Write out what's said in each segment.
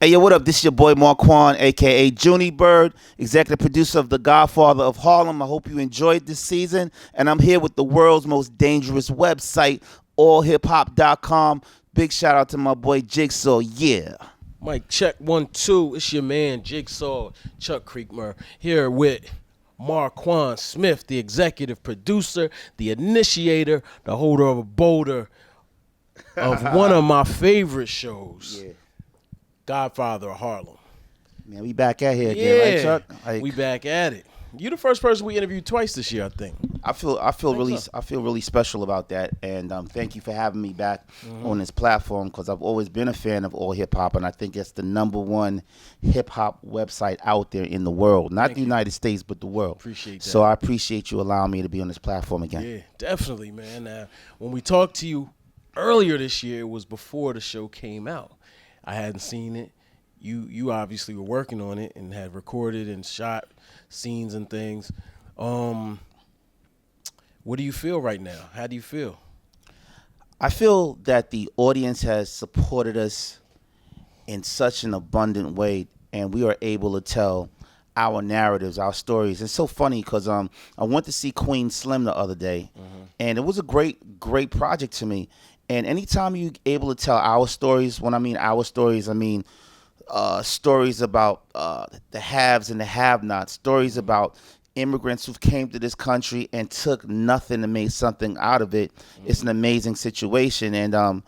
Hey, yo, what up? This is your boy Markuann, a.k.a. Junie Bird, executive producer of The Godfather of Harlem. I hope you enjoyed this season, and I'm here with the world's most dangerous website, allhiphop.com. Big shout out to my boy Jigsaw, yeah. Mike, check 1, 2. It's your man Jigsaw, Chuck Creekmur, here with Markuann Smith, the executive producer, the initiator, the holder of a boulder of one of my favorite shows. Yeah. Godfather of Harlem. Man, we back at here again, right, Chuck? Like, we back at it. You're the first person we interviewed twice this year, I think. I feel really special about that, and thank you for having me back on this platform, because I've always been a fan of all hip hop, and I think it's the #1 hip hop website out there in the world, not the United States, but the world. Appreciate that. So I appreciate you allowing me to be on this platform again. Yeah, definitely, man. Now, when we talked to you earlier this year, it was before the show came out. I hadn't seen it. You obviously were working on it and had recorded and shot scenes and things. What do you feel right now? How do you feel? I feel that the audience has supported us in such an abundant way, and we are able to tell our narratives, our stories. It's so funny because I went to see Queen Slim the other day, and it was a great project to me. And anytime you're able to tell our stories, when I mean our stories, I mean stories about the haves and the have-nots, stories about immigrants who came to this country and took nothing and made something out of it. It's an amazing situation, and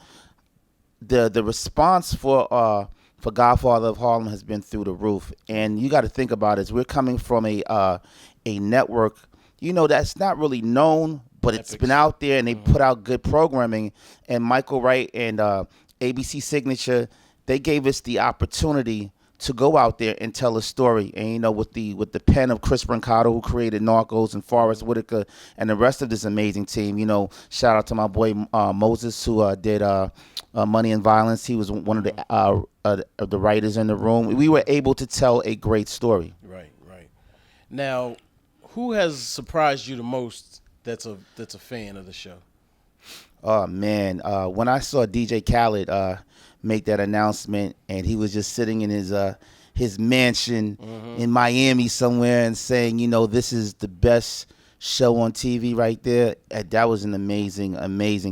the response for Godfather of Harlem has been through the roof. And you got to think about it. We're coming from a network, that's not really known, but it's been out there, and they put out good programming. And Michael Wright and ABC Signature, they gave us the opportunity to go out there and tell a story. And with the pen of Chris Brancato, who created Narcos, and Forrest Whitaker, and the rest of this amazing team. Shout out to my boy Moses, who did Money and Violence. He was one of the writers in the room. We were able to tell a great story. Right. Now, who has surprised you the most? That's a fan of the show. Oh man, when I saw DJ Khaled make that announcement, and he was just sitting in his mansion in Miami somewhere and saying, this is the best show on TV right there. That was an amazing.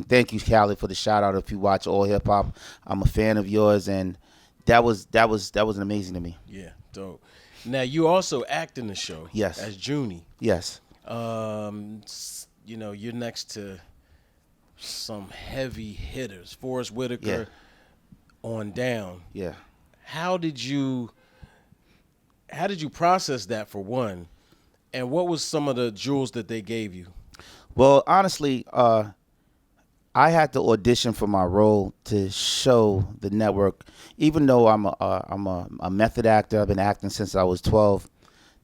Thank you, Khaled, for the shout out. If you watch All Hip Hop, I'm a fan of yours, and that was amazing to me. Yeah, dope. Now you also act in the show. Yes. As Junie. Yes. You're next to some heavy hitters, Forrest Whitaker on down. Yeah. How did you process that, for one, and what was some of the jewels that they gave you? Well, honestly, I had to audition for my role to show the network. Even though I'm a method actor, I've been acting since I was 12.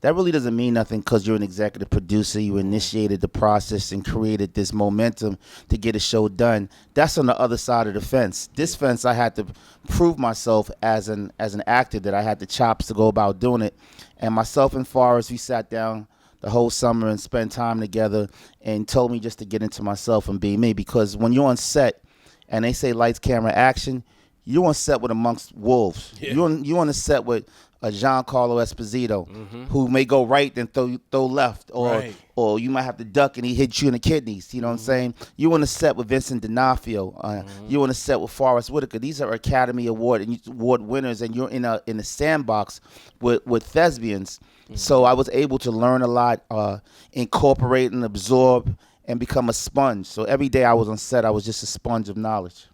That really doesn't mean nothing, because you're an executive producer. You initiated the process and created this momentum to get a show done. That's on the other side of the fence. This fence, I had to prove myself as an actor, that I had the chops to go about doing it. And myself and Forrest, we sat down the whole summer and spent time together, and told me just to get into myself and be me. Because when you're on set and they say lights, camera, action, you're on set with amongst wolves. Yeah. You're on the set with a Giancarlo Esposito, who may go right then throw left, or you might have to duck and he hits you in the kidneys. You know what I'm saying? You on the set with Vincent D'Onofrio. You on the set with Forrest Whitaker. These are Academy Award winners, and you're in a sandbox with thespians. So I was able to learn a lot, incorporate and absorb, and become a sponge. So every day I was on set, I was just a sponge of knowledge.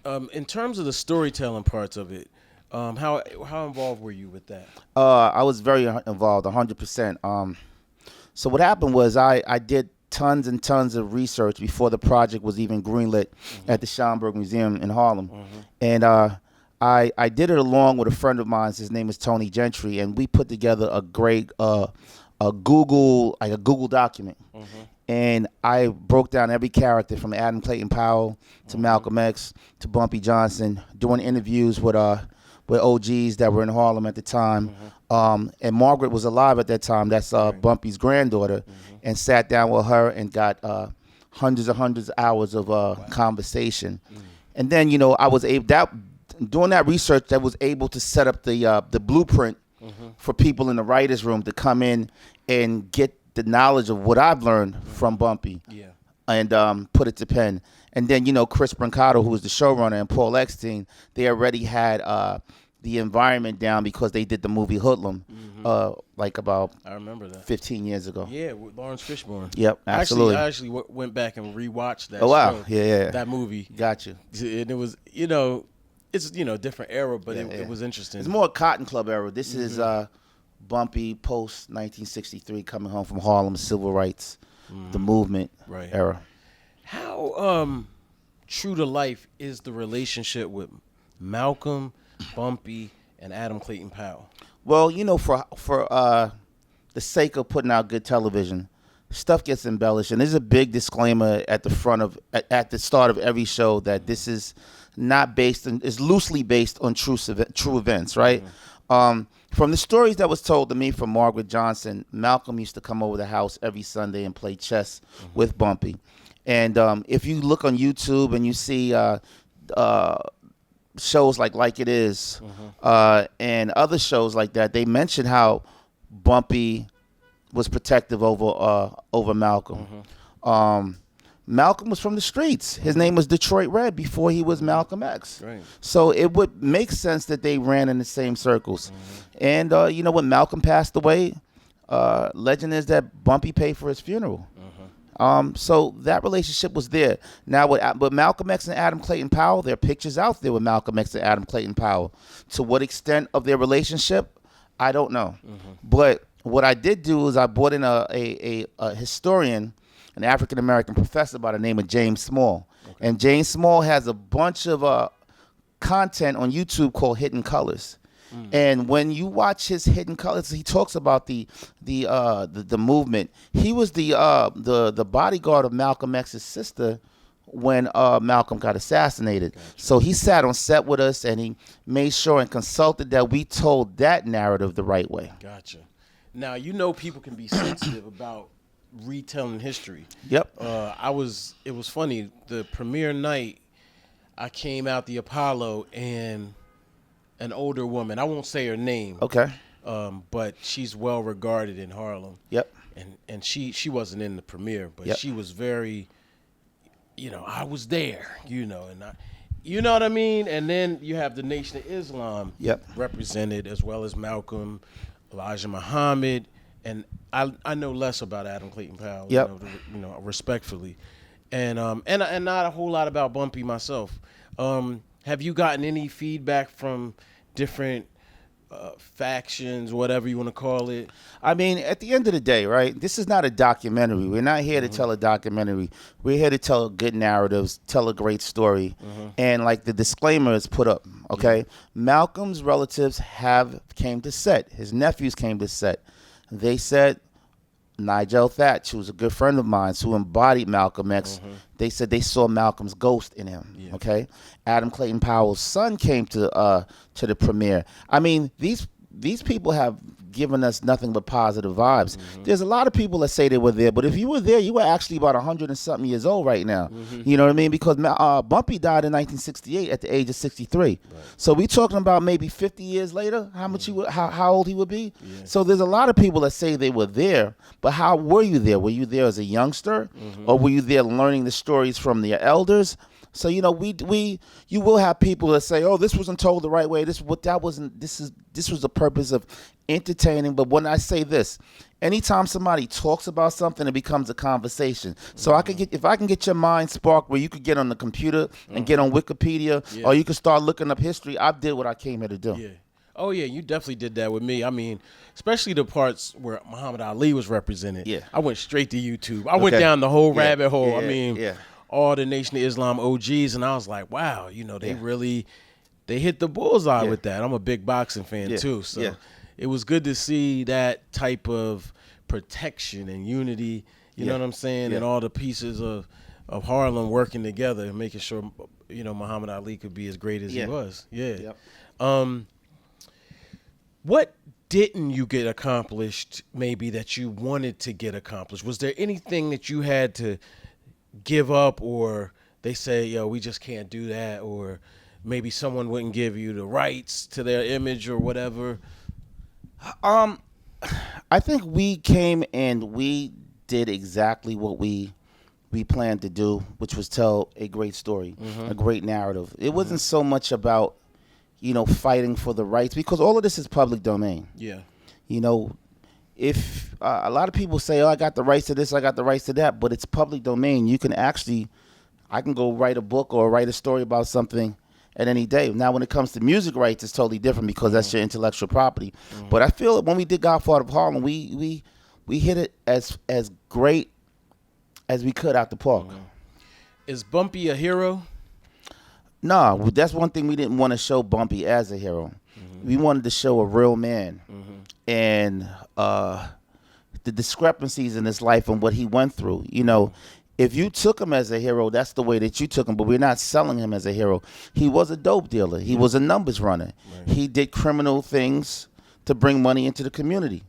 In terms of the storytelling parts of it, how involved were you with that? I was very involved, 100%. So what happened was I did tons and tons of research before the project was even greenlit at the Schomburg Museum in Harlem. And I did it along with a friend of mine. His name is Tony Gentry, and we put together a great a Google document. And I broke down every character, from Adam Clayton Powell to Malcolm X to Bumpy Johnson, doing interviews with OGs that were in Harlem at the time. And Margaret was alive at that time. That's Bumpy's granddaughter. And sat down with her and got hundreds of hours of conversation. And then, I was able, doing that research that was able to set up the blueprint for people in the writers' room to come in and get the knowledge of what I've learned from Bumpy. Yeah. And put it to pen. And then, Chris Brancato, who was the showrunner, and Paul Eckstein, they already had the environment down because they did the movie Hoodlum, like about I remember that 15 years ago. Yeah, with Lawrence Fishburne. Yep, absolutely. I actually went back and rewatched that. Oh wow, show, yeah, that movie. Got you. And it was, it's a different era, but it was interesting. It's more Cotton Club era. This is Bumpy post 1963, coming home from Harlem, civil rights, the movement era. How true to life is the relationship with Malcolm, Bumpy, and Adam Clayton Powell? Well, for the sake of putting out good television, stuff gets embellished, and there's a big disclaimer at the start of every show that this is not is loosely based on true events, right? From the stories that was told to me from Margaret Johnson, Malcolm used to come over the house every Sunday and play chess with Bumpy. And if you look on YouTube and you see shows like It Is and other shows like that, they mention how Bumpy was protective over Malcolm. Malcolm was from the streets. His name was Detroit Red before he was Malcolm X. Right. So it would make sense that they ran in the same circles. And when Malcolm passed away, legend is that Bumpy paid for his funeral. So that relationship was there. Now with Malcolm X and Adam Clayton Powell, there are pictures out there with Malcolm X and Adam Clayton Powell. To what extent of their relationship, I don't know. But what I did do is I brought in a historian, an African-American professor by the name of James Small. And James Small has a bunch of content on YouTube called Hidden Colors. And when you watch his Hidden Colors, he talks about the movement. He was the bodyguard of Malcolm X's sister when Malcolm got assassinated. Gotcha. So he sat on set with us, and he made sure and consulted that we told that narrative the right way. Gotcha. Now, people can be sensitive about retelling history. Yep. It was funny. The premiere night, I came out the Apollo, and an older woman, I won't say her name. Okay. But she's well regarded in Harlem. Yep. And she wasn't in the premiere, but she was very, I was there, and you know what I mean? And then you have the Nation of Islam represented, as well as Malcolm, Elijah Muhammad, and I know less about Adam Clayton Powell, respectfully. And not a whole lot about Bumpy myself. Have you gotten any feedback from different factions, whatever you want to call it? I mean, at the end of the day, right, this is not a documentary. We're not here to tell a documentary. We're here to tell good narratives, tell a great story. And like the disclaimer is put up, okay? Malcolm's relatives came to set. His nephews came to set. They said Nigél Thatch, who's a good friend of mine, who embodied Malcolm X, they said they saw Malcolm's ghost in him. Okay, Adam Clayton Powell's son came to the premiere. I mean, these people have given us nothing but positive vibes. There's a lot of people that say they were there, but if you were there, you were actually about 100 and something years old right now. You know what I mean? Because Bumpy died in 1968 at the age of 63. Right. So we talking about maybe 50 years later, how old he would be. So there's a lot of people that say they were there, but how were you there? Were you there as a youngster, or were you there learning the stories from the elders? So you will have people that say, "Oh, this wasn't told the right way. This was the purpose of entertaining." But when I say this, anytime somebody talks about something, it becomes a conversation. So if I can get your mind sparked, where you could get on the computer and get on Wikipedia, or you could start looking up history. I did what I came here to do. Yeah. Oh yeah, you definitely did that with me. I mean, especially the parts where Muhammad Ali was represented. Yeah. I went straight to YouTube. I went down the whole rabbit hole. Yeah. I mean, all the Nation of Islam OGs, and I was like, wow, they hit the bullseye with that. I'm a big boxing fan too, so it was good to see that type of protection and unity. You know what I'm saying, and all the pieces of Harlem working together and making sure Muhammad Ali could be as great as he was. Yeah. Yep. What didn't you get accomplished? Maybe that you wanted to get accomplished. Was there anything that you had to give up, or they say, yo, we just can't do that, or maybe someone wouldn't give you the rights to their image or whatever? I think we came and we did exactly what we planned to do, which was tell a great story, a great narrative. It wasn't so much about, fighting for the rights, because all of this is public domain. Yeah. If a lot of people say, "Oh, I got the rights to this, I got the rights to that," but it's public domain. I can go write a book or write a story about something at any day. Now, when it comes to music rights, it's totally different because that's your intellectual property. But I feel when we did Godfather of Harlem, we hit it as great as we could out the park. Is Bumpy a hero? Nah, that's one thing we didn't want to show Bumpy as a hero. We wanted to show a real man, and the discrepancies in his life and what he went through. If you took him as a hero, that's the way that you took him, but we're not selling him as a hero. He was a dope dealer. He was a numbers runner. Right. He did criminal things to bring money into the community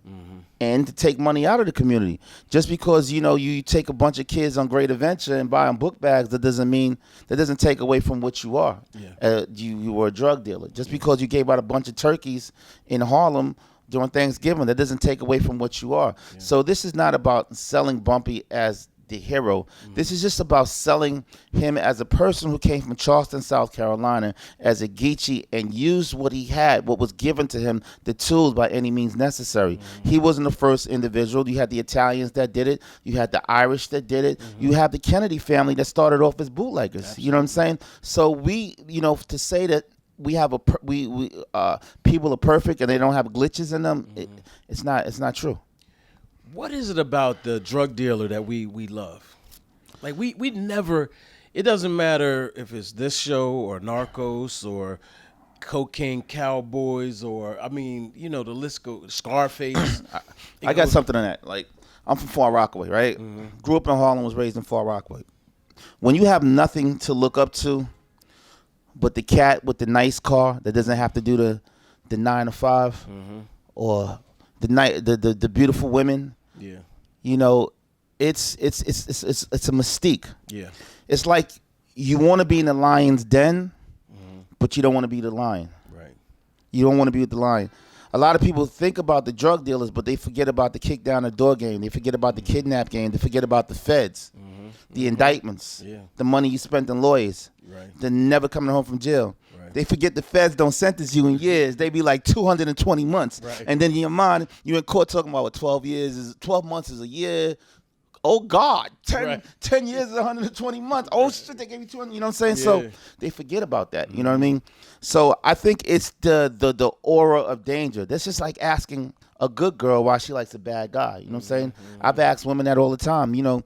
and to take money out of the community. Just because, you take a bunch of kids on Great Adventure and buy them book bags, that doesn't take away from what you are. Yeah. You were a drug dealer. Just because you gave out a bunch of turkeys in Harlem during Thanksgiving, that doesn't take away from what you are. Yeah. So this is not about selling Bumpy as the hero. This is just about selling him as a person who came from Charleston, South Carolina, as a Geechee, and used what he had, what was given to him, the tools by any means necessary. He wasn't the first individual. You had the Italians that did it. You had the Irish that did it. You have the Kennedy family that started off as bootleggers. Absolutely. You know what I'm saying? So we, to say that we have people are perfect and they don't have glitches in them, it's not true. What is it about the drug dealer that we love? Like we never, it doesn't matter if it's this show or Narcos or Cocaine Cowboys or, the list goes, Scarface. I got something on that. Like, I'm from Far Rockaway, right? Grew up in Harlem, was raised in Far Rockaway. When you have nothing to look up to but the cat with the nice car that doesn't have to do the 9 to 5 or the beautiful women. Yeah. It's a mystique. Yeah. It's like you want to be in the lion's den, but you don't want to be the lion. Right. You don't want to be with the lion. A lot of people think about the drug dealers, but they forget about the kick down the door game. They forget about the kidnap game. They forget about the feds, the indictments, the money you spent on lawyers, the never coming home from jail. Right. They forget the feds don't sentence you in years. They be like 220 months. Right. And then in your mind, you're in court talking about what 12 months is a year. Oh, God, 10 years is 120 months. Oh, shit, they gave you 200. You know what I'm saying? Yeah. So they forget about that. You know what I mean? So I think it's the aura of danger. That's just like asking a good girl why she likes a bad guy. You know what I'm saying? I've asked women that all the time. You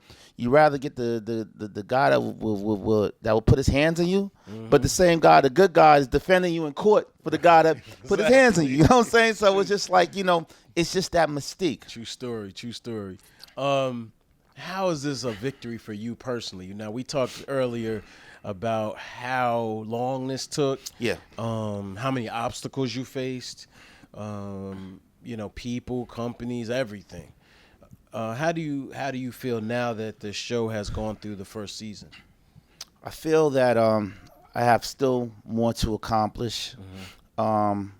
rather get the guy that will put his hands on you, but the same guy, the good guy, is defending you in court for the guy that put his hands on you. You know what I'm saying? So it's just like, it's just that mystique. True story. How is this a victory for you personally? Now, we talked earlier about how long this took. Yeah. How many obstacles you faced. People, companies, everything. How do you feel now that the show has gone through the first season? I feel that I have still more to accomplish. I'm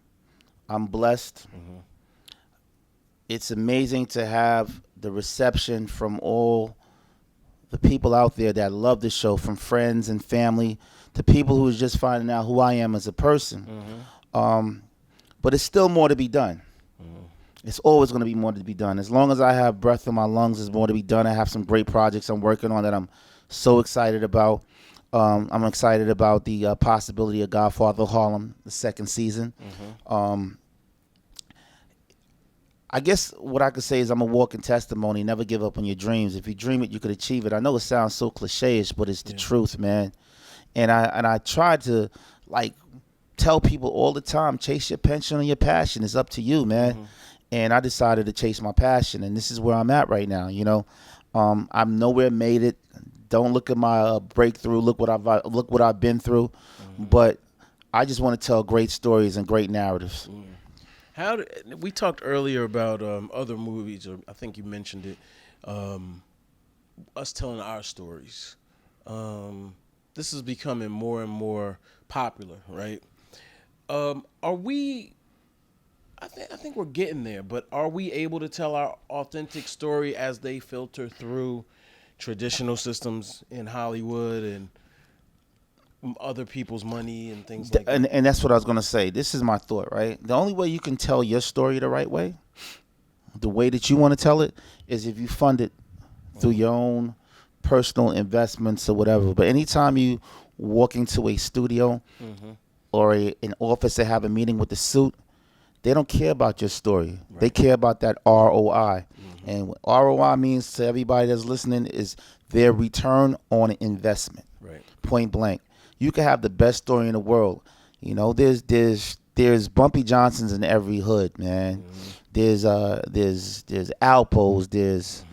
blessed. It's amazing to have the reception from all the people out there that love the show, from friends and family to people who are just finding out who I am as a person. But it's still more to be done. It's always going to be more to be done. As long as I have breath in my lungs, there's more to be done. I have some great projects I'm working on that I'm so excited about. I'm excited about the possibility of Godfather of Harlem, the second season. I guess what I could say is I'm a walking testimony. Never give up on your dreams. If you dream it, you could achieve it. I know it sounds so cliche-ish, but it's the truth, man. And I try to tell people all the time, chase your passion and your passion. It's up to you, man. And I decided to chase my passion, and this is where I'm at right now. I'm nowhere made it. Don't look at my breakthrough. Look what I've been through. But I just want to tell great stories and great narratives. We talked earlier about other movies, or I think you mentioned it, us telling our stories. The this is becoming more and more popular, right? Are we? I think we're getting there, but are we able to tell our authentic story as they filter through traditional systems in Hollywood and other people's money and things like that? And that's what I was gonna say. This is my thought, right? The only way you can tell your story the right way, the way that you want to tell it, is if you fund it through your own personal investments or whatever. But anytime you walk into a studio or an office to have a meeting with the suit, they don't care about your story. Right. They care about that ROI. And what ROI means to everybody that's listening is their return on investment. Right. Point blank. You can have the best story in the world. You know, there's Bumpy Johnsons in every hood, man. There's Alpos, there's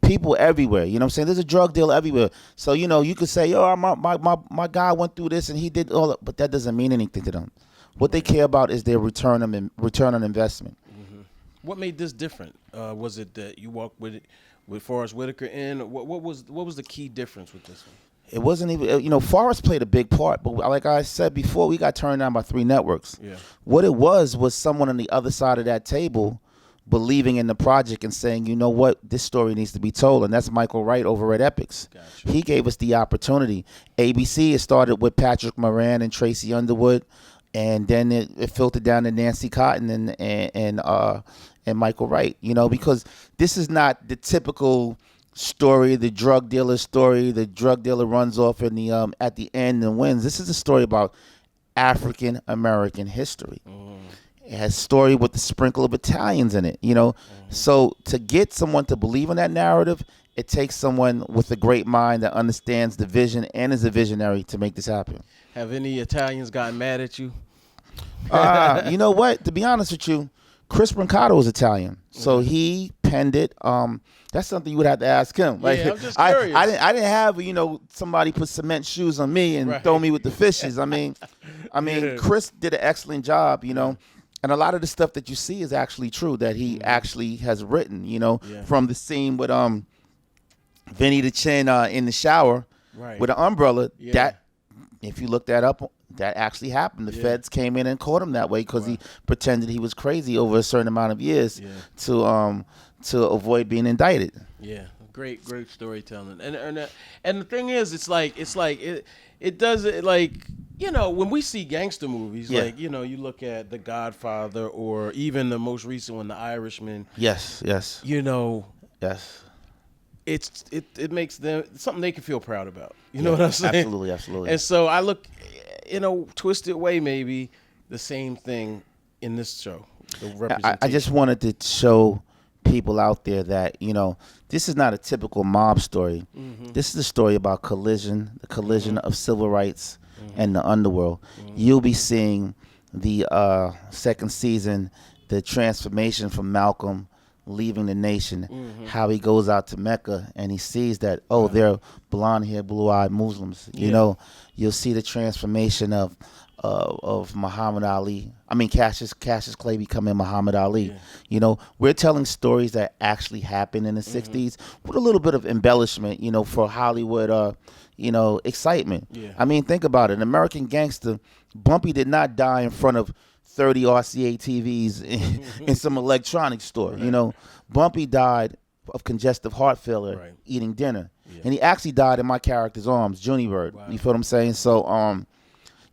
people everywhere. You know what I'm saying? There's a drug dealer everywhere. So, you know, you could say, oh, my guy went through this and he did all that, but that doesn't mean anything to them. What they care about is their return on investment. What made this different? Was it that you walked with Forrest Whitaker in? What was the key difference with this one? It wasn't even, you know, Forrest played a big part, but like I said before, we got turned down by 3 networks. Yeah. What it was someone on the other side of that table believing in the project and saying, you know what, this story needs to be told, and that's Michael Wright over at Epix. Gotcha. He gave us the opportunity. ABC, it started with Patrick Moran and Tracy Underwood, and then it filtered down to Nancy Cotton and Michael Wright, you know, because this is not the typical story, the drug dealer story. The drug dealer runs off in the at the end and wins. This is a story about African American history. It has story with a sprinkle of Italians in it, you know. So to get someone to believe in that narrative, it takes someone with a great mind that understands the vision and is a visionary to make this happen. Have any Italians gotten mad at you? You know what? To be honest with you, Chris Brancato is Italian, so he penned it. That's something you would have to ask him. Like, yeah, I'm just curious. I didn't have, you know, somebody put cement shoes on me and throw me with the fishes. I mean, yeah. Chris did an excellent job, you know, and a lot of the stuff that you see is actually true that he actually has written. You know, from the scene with Vinny the Chin in the shower with an umbrella. Yeah. That, if you look that up, that actually happened. The feds came in and caught him that way because he pretended he was crazy over a certain amount of years to avoid being indicted. Yeah, great storytelling. And the thing is, it does it like, you know, when we see gangster movies, like, you know, you look at The Godfather or even the most recent one, The Irishman. Yes. You know. Yes. It makes them something they can feel proud about. You know what I'm saying? Absolutely. And so I look, in a twisted way, maybe the same thing in this show. The representation. I just wanted to show people out there that, you know, this is not a typical mob story. This is a story about the collision of civil rights and the underworld. You'll be seeing the second season, the transformation from Malcolm leaving the nation, how he goes out to Mecca and he sees that, they're blonde hair, blue-eyed Muslims. You know, you'll see the transformation of Muhammad Ali. I mean, Cassius Clay becoming Muhammad Ali. You know, we're telling stories that actually happened in the 60s with a little bit of embellishment, you know, for Hollywood, you know, excitement. I mean, think about it. An American Gangster, Bumpy did not die in front of 30 RCA TVs in some electronics store. You know, Bumpy died of congestive heart failure eating dinner. And he actually died in my character's arms, Junie Bird. You feel what I'm saying? So,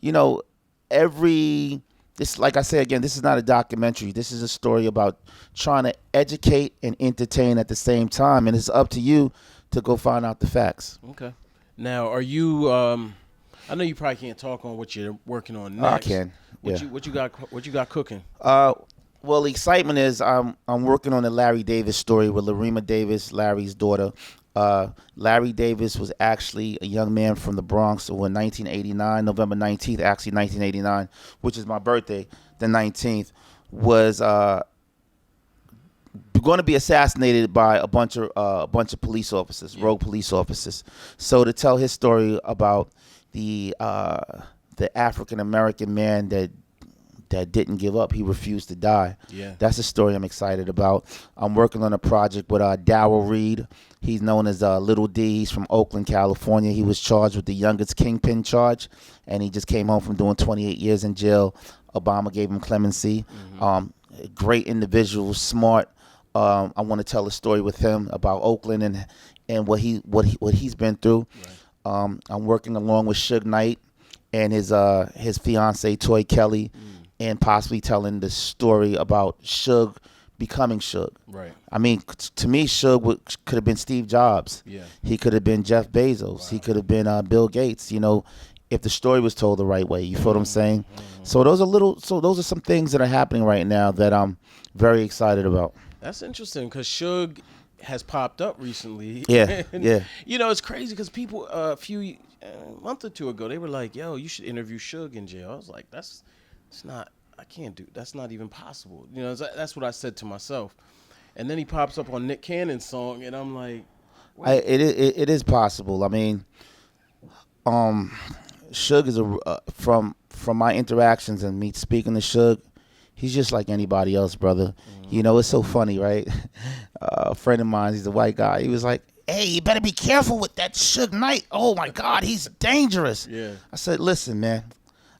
you know, this, like I say again, this is not a documentary. This is a story about trying to educate and entertain at the same time. And it's up to you to go find out the facts. Okay. Now, are you, I know you probably can't talk on what you're working on next. I can. What you got cooking? Well, the excitement is I'm working on the Larry Davis story with Larima Davis, Larry's daughter. Larry Davis was actually a young man from the Bronx who in 1989, November 19th, actually 1989, which is my birthday, the 19th, was going to be assassinated by a bunch of police officers, rogue police officers. So to tell his story about the African American man that that didn't give up. He refused to die. Yeah. That's a story I'm excited about. I'm working on a project with Darryl Reed. He's known as Little D. He's from Oakland, California. He was charged with the youngest kingpin charge, and he just came home from doing 28 years in jail. Obama gave him clemency. Great individual, smart. I want to tell a story with him about Oakland and what he's been through. Right. I'm working along with Suge Knight and his fiance Toy Kelly, and possibly telling the story about Suge becoming Suge. Right. I mean, to me, Suge could have been Steve Jobs. Yeah. He could have been Jeff Bezos. Wow. He could have been Bill Gates. You know, if the story was told the right way. You feel what I'm saying? So those are some things that are happening right now that I'm very excited about. That's interesting because Suge has popped up recently. Yeah, and, yeah. You know, it's crazy because people a month or two ago, they were like, yo, you should interview Suge in jail. I was like, that's not even possible. You know, that's what I said to myself. And then he pops up on Nick Cannon's song, and I'm like, it is possible. I mean, Suge is from my interactions and me speaking to Suge, he's just like anybody else, brother. You know, it's so funny, right? A friend of mine, he's a white guy. He was like, hey, you better be careful with that Suge Knight. Oh, my God, he's dangerous. Yeah. I said, listen, man,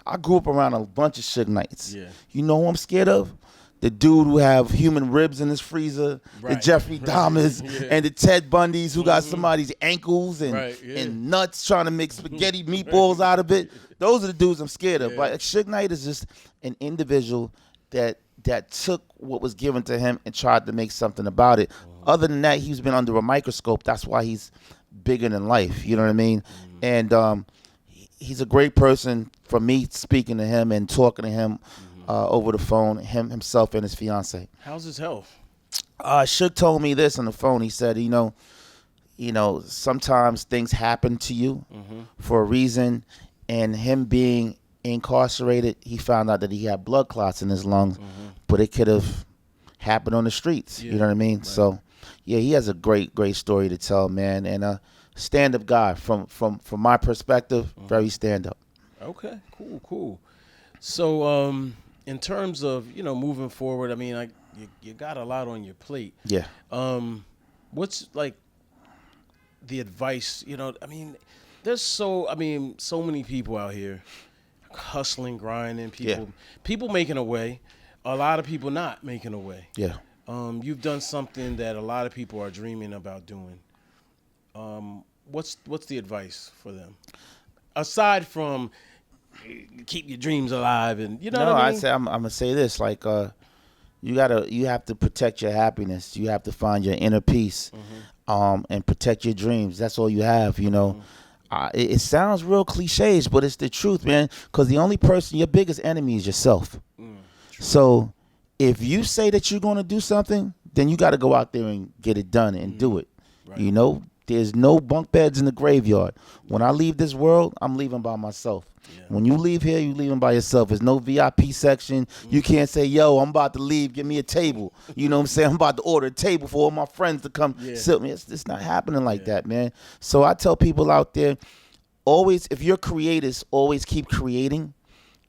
I grew up around a bunch of Suge Knights. Yeah. You know who I'm scared of? The dude who have human ribs in his freezer, the Jeffrey Dahmers, and the Ted Bundys who got somebody's ankles and nuts trying to make spaghetti meatballs out of it. Those are the dudes I'm scared of. But Suge Knight is just an individual that took what was given to him and tried to make something about it. Other than that, he's been under a microscope. That's why he's bigger than life. You know what I mean? And he's a great person. For me, speaking to him and talking to him over the phone, himself and his fiance. How's his health? Suge told me this on the phone. He said, you know, sometimes things happen to you for a reason, and him being incarcerated, he found out that he had blood clots in his lungs, but it could have happened on the streets. You know what I mean? Right. So, yeah, he has a great story to tell, man, and a stand-up guy from my perspective, very stand-up. Okay, cool. So, in terms of, you know, moving forward, I mean, you got a lot on your plate. Yeah. What's like the advice? You know, I mean, there's so many people out here hustling, grinding, people making a way, a lot of people not making a way. Yeah. You've done something that a lot of people are dreaming about doing. What's the advice for them? Aside from keep your dreams alive, and you know what I mean? I'm gonna say this, like you have to protect your happiness. You have to find your inner peace, and protect your dreams. That's all you have, you know. It sounds real cliches, but it's the truth, man, because the only person, your biggest enemy is yourself. So if you say that you're going to do something, then you got to go out there and get it done and do it. Right. You know, there's no bunk beds in the graveyard. When I leave this world, I'm leaving by myself. Yeah. When you leave here, you're leaving by yourself. There's no VIP section. You can't say, yo, I'm about to leave. Give me a table. You know what I'm saying? I'm about to order a table for all my friends to come sit with me. It's not happening like that, man. So I tell people out there, always, if you're creators, always keep creating.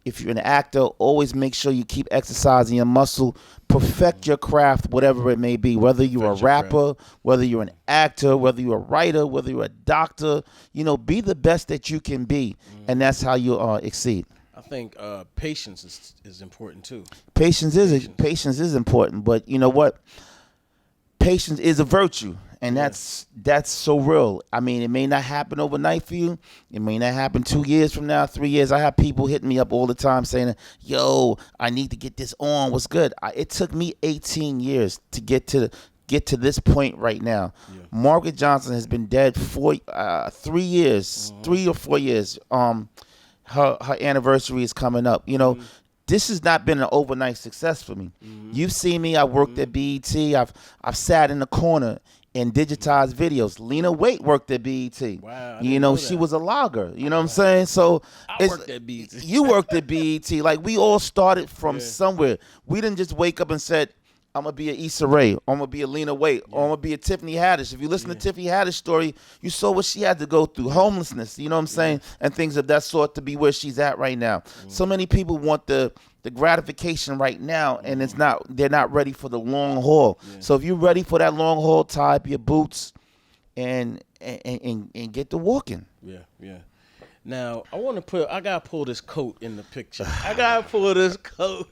If you're an actor, always make sure you keep exercising your muscle. Perfect your craft, whatever it may be. Whether you're a rapper, whether you're an actor, whether you're a writer, whether you're a doctor, you know, be the best that you can be, and that's how you exceed. I think patience is important too. Patience is important, but you know what? Patience is a virtue. And that's so real. I mean, it may not happen overnight for you. It may not happen 2 years from now, 3 years. I have people hitting me up all the time saying, yo, I need to get this on. What's good? It took me 18 years to get to this point right now. Yeah. Margaret Johnson has been dead for 3 years, 3 or 4 years. Her anniversary is coming up. You know, this has not been an overnight success for me. You've seen me. I worked at BET. I've sat in the corner and digitized videos. Lena Waite worked at BET. Wow, you know, she was a logger. You know what I'm saying? So I worked at BET. You worked at BET. Like, we all started from somewhere. We didn't just wake up and said, I'm gonna be an Issa Rae, or I'm gonna be a Lena Waithe, or I'm gonna be a Tiffany Haddish. If you listen to Tiffany Haddish's story, you saw what she had to go through, homelessness, you know what I'm saying, and things of that sort to be where she's at right now. So many people want the gratification right now, and they're not ready for the long haul. So if you're ready for that long haul, tie up your boots and get to walking. Yeah. Now I gotta pull this coat in the picture. I gotta pull this coat.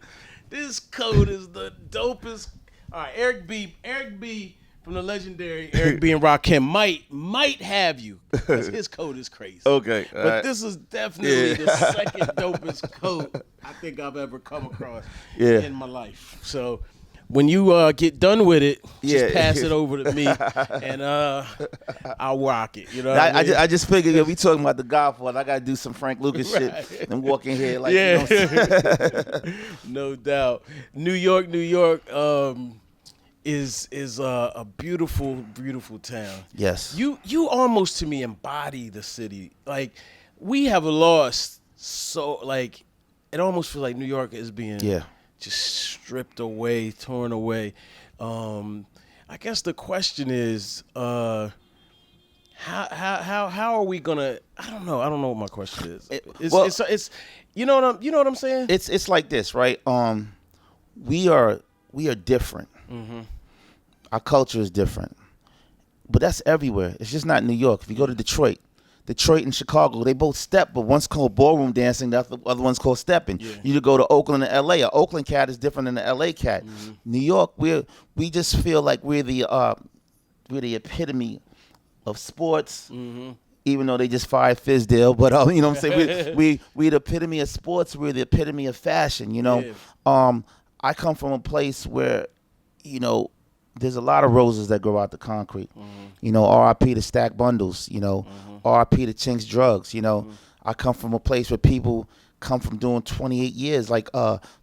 This coat is the dopest. All right, Eric B from the legendary Eric B and Rakim might have you, because his coat is crazy. Okay, but this is definitely the second dopest coat I think I've ever come across in my life. So when you get done with it, just pass it over to me, and I'll rock it. You know, I just figured we talking about the Godfather. I gotta do some Frank Lucas shit and walk in here like you know. No doubt. New York is a beautiful town. Yes. You almost to me embody the city. Like, we have lost, so like it almost feels like New York is being just stripped away, torn away. I guess the question is, how are we gonna? I don't know what my question is. It's you know what I'm saying? It's like this, right? We are different. Mm-hmm. Our culture is different, but that's everywhere. It's just not New York. If you go to Detroit and Chicago, they both step, but one's called ballroom dancing, the other one's called stepping. Yeah. You go to Oakland and LA. An Oakland cat is different than an LA cat. Mm-hmm. New York, we just feel like we're the epitome of sports. Mm-hmm. Even though they just fired Fizdale, but you know what I'm saying? we the epitome of sports. We're the epitome of fashion. You know, I come from a place where, you know, there's a lot of roses that grow out the concrete. Mm-hmm. You know, R.I.P. to Stack Bundles. You know, R.I.P. to Chinks Drugs. You know, I come from a place where people come from doing 28 years, like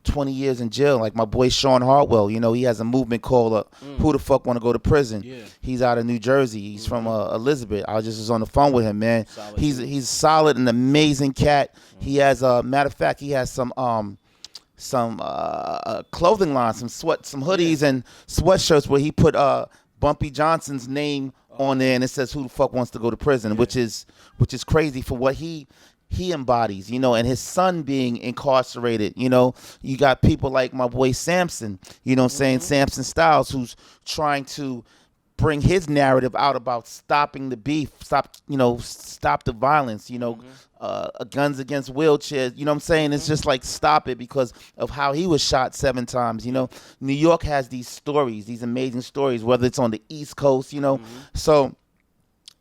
20 years in jail. Like my boy Sean Hartwell, you know, he has a movement called Who the Fuck Want to Go to Prison? Yeah. He's out of New Jersey. He's from Elizabeth. I just was on the phone with him, man. He's solid and amazing cat. He has matter of fact, he has some clothing line, some hoodies and sweatshirts where he put Bumpy Johnson's name on there, and it says "Who the fuck wants to go to prison," which is crazy for what he embodies, you know, and his son being incarcerated. You know, you got people like my boy Samson, you know what I'm saying, Samson Styles, who's trying to bring his narrative out about stopping the beef, stop the violence, you know, guns against wheelchairs, you know what I'm saying? It's just like, stop it because of how he was shot 7 times, you know. New York has these stories, these amazing stories, whether it's on the East Coast, you know. So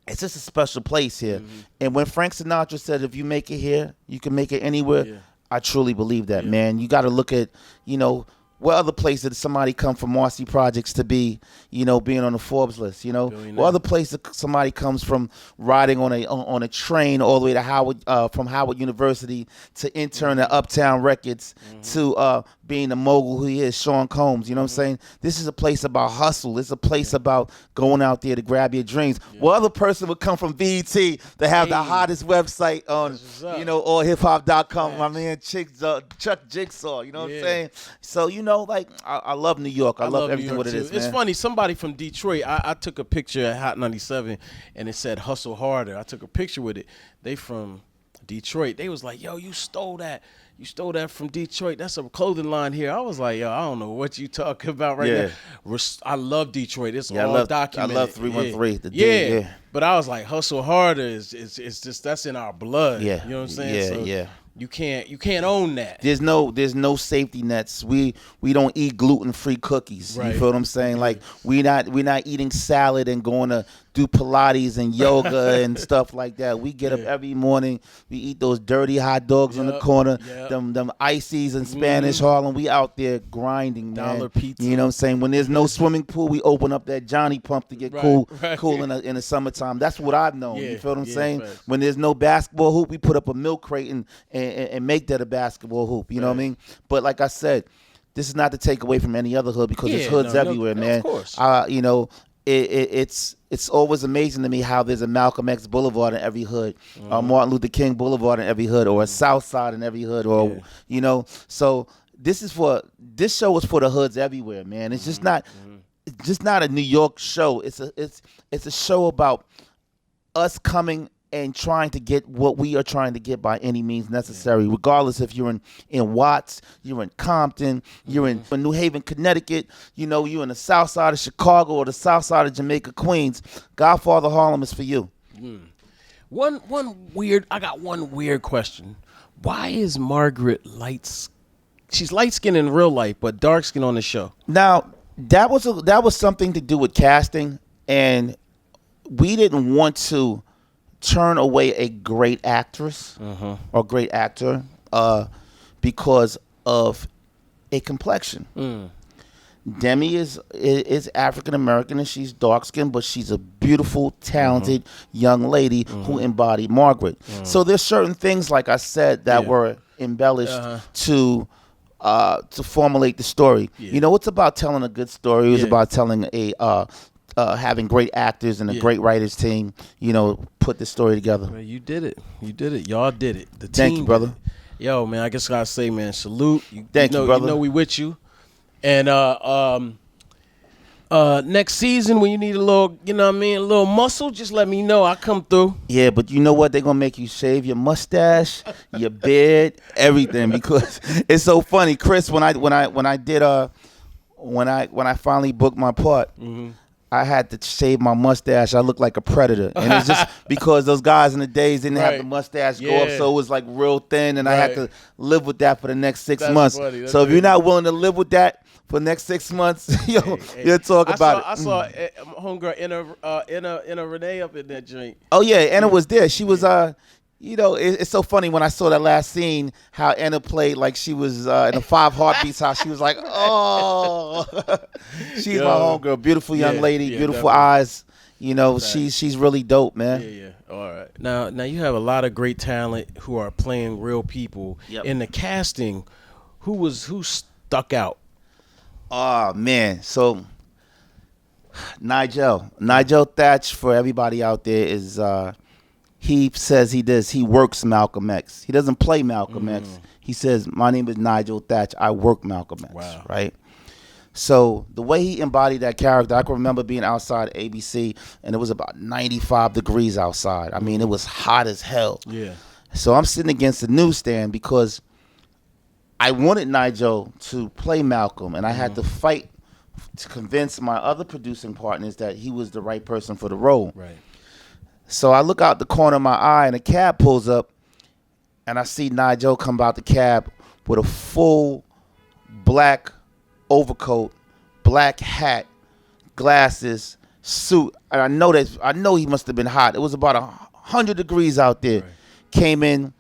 it's just a special place here. And when Frank Sinatra said, if you make it here, you can make it anywhere, I truly believe that, man. You got to look at, you know, what other place did somebody come from Marcy Projects to be, you know, being on the Forbes list, you know? What other place that somebody comes from riding on a train all the way to Howard, from Howard University to intern at Uptown Records to being the mogul who he is, Sean Combs, you know what I'm saying? This is a place about hustle. It's a place about going out there to grab your dreams. What other person would come from BET to have the hottest website on, you know, allhiphop.com? My man Chuck Jigsaw, you know what I'm saying? So, you know, like, I love New York. I love everything what it is, man. It's funny, somebody from Detroit, I took a picture at Hot 97 and it said hustle harder. I took a picture with it. They from Detroit. They was like, yo, you stole that from Detroit. That's a clothing line here. I was like, yo, I don't know what you talking about right now. I love Detroit. It's all documented. I love 313. Yeah. But I was like, hustle harder is just, that's in our blood. Yeah. You know what I'm saying? So you can't own that. There's no safety nets. We don't eat gluten-free cookies. Right. You feel what I'm saying? Like, we're not eating salad and going to do Pilates and yoga and stuff like that. We get up every morning. We eat those dirty hot dogs on the corner. Them ices in Spanish Harlem. We out there grinding, man. Dollar pizza. You know what I'm saying? When there's no swimming pool, we open up that Johnny Pump to get cool in the summertime. That's what I've known. You feel what I'm saying? Facts. When there's no basketball hoop, we put up a milk crate and make that a basketball hoop. You know what I mean? But like I said, this is not to take away from any other hood because there's hoods everywhere, man. Of course. You know, it's always amazing to me how there's a Malcolm X Boulevard in every hood, or Martin Luther King Boulevard in every hood, or a South Side in every hood, or you know. So this show is for the hoods everywhere, man. It's just not a New York show. It's a show about us coming and trying to get what we are trying to get by any means necessary, regardless if you're in Watts, you're in Compton, you're in New Haven, Connecticut, you're in the south side of Chicago or the south side of Jamaica, Queens. Godfather of Harlem is for you. I got one weird question. Why is Margaret she's light-skinned in real life, but dark-skinned on the show? Now, that was something to do with casting, and we didn't want to turn away a great actress or great actor because of a complexion. Demi is African American and she's dark skinned, but she's a beautiful, talented young lady who embodied Margaret. So there's certain things, like I said, that were embellished to formulate the story. It's about telling a good story. It's about telling having great actors and a great writers team, put the story together. Man, you did it. Y'all did it. The team. Thank you, brother. Yo, man, I guess I gotta say, man, salute. Thank you, brother. You know we with you. And next season when you need a little, a little muscle, just let me know. I'll come through. Yeah, but you know what? They're gonna make you shave your mustache, your beard, everything, because it's so funny. Chris, when I finally booked my part, I had to shave my mustache. I looked like a predator. And it's just because those guys in the days didn't have the mustache go up, so it was like real thin, and I had to live with that for the next 6 months. Funny. So if you're not willing to live with that for the next 6 months, you'll talk about it. I saw homegirl Anna Renee up in that joint. Oh, yeah, Anna was there. She was, it's so funny when I saw that last scene, how Anna played like she was in the 5 Heartbeats house. She was like, oh. She's my homegirl. Beautiful young lady, beautiful eyes. She's really dope, man. Yeah. All right. Now you have a lot of great talent who are playing real people. Yep. In the casting, who stuck out? Oh, man. So, Nigél Thatch, for everybody out there, is... he says he works Malcolm X. He doesn't play Malcolm X. He says, my name is Nigél Thatch. I work Malcolm X. Wow. Right? So the way he embodied that character, I can remember being outside ABC, and it was about 95 degrees outside. I mean, it was hot as hell. Yeah. So I'm sitting against the newsstand because I wanted Nigél to play Malcolm, and I had to fight to convince my other producing partners that he was the right person for the role. Right. So I look out the corner of my eye, and a cab pulls up, and I see Nigél come out the cab with a full black overcoat, black hat, glasses, suit. And I know he must have been hot. It was about 100 degrees out there. Right. Came in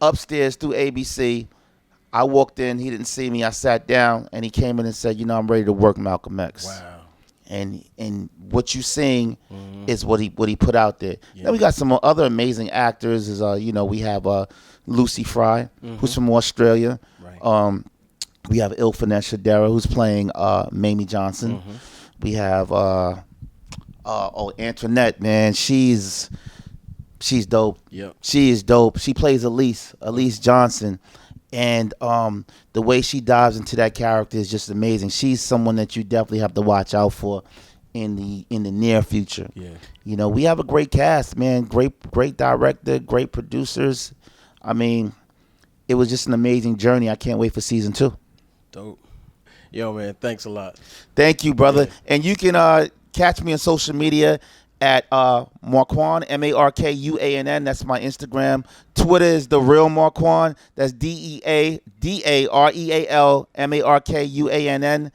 upstairs through ABC. I walked in. He didn't see me. I sat down, and he came in and said, I'm ready to work Malcolm X. Wow. And what you seeing is what he put out there. Yeah. Then we got some other amazing actors. We have Lucy Fry, who's from Australia. Right. We have Ilfina Shadera, who's playing Mamie Johnson. We have Antoinette, man. She's dope. Yep. She is dope. She plays Elise Johnson. And the way she dives into that character is just amazing. She's someone that you definitely have to watch out for in the near future. Yeah. We have a great cast, man. Great director, great producers. I mean, it was just an amazing journey. I can't wait for season 2. Dope. Yo, man, thanks a lot. Thank you, brother. Yeah. And you can catch me on social media at Markuann, Markuann. That's my Instagram. Twitter is The Real Markuann. That's DeaDareal Markuann.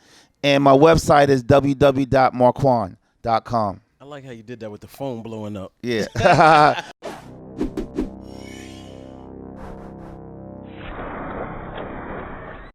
And my website is www.markuann.com. I like how you did that with the phone blowing up. Yeah.